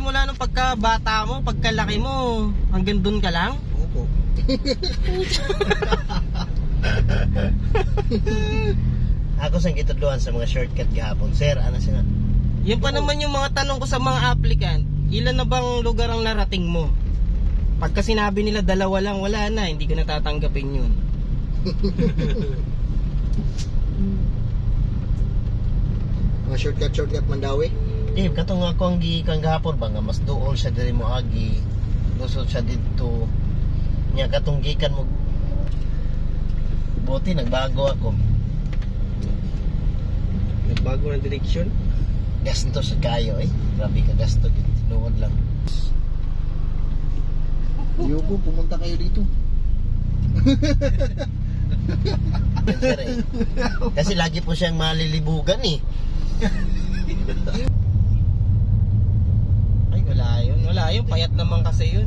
simula nung pagkabata mo, pagkalaki mo, hanggang dun ka lang? Opo. Ako sang gitudluhan sa mga shortcut gihapon. Sir, ano sina? Yan pa naman yung mga tanong ko sa mga applicant. Ilan na bang lugar ang narating mo? Pagka sinabi nila dalawa lang, wala na, hindi ko natatanggapin yun. Mga shortcut Mandawi. Eh, katong ako ang gikan gihapon ba nga mas duol siya diri mo agi. Lusot siya dito. Nya katong gikan mo. Buti nagbago ako. Nagbago ng direksyon? Gasto sa kayo eh. Grabe ka gasto dito. Tinuod lang. Ayoko, pumunta kayo dito. Sir, eh. Kasi lagi po siyang malilibugan eh. Ay, wala yun. Wala yun. Payat naman kasi yun.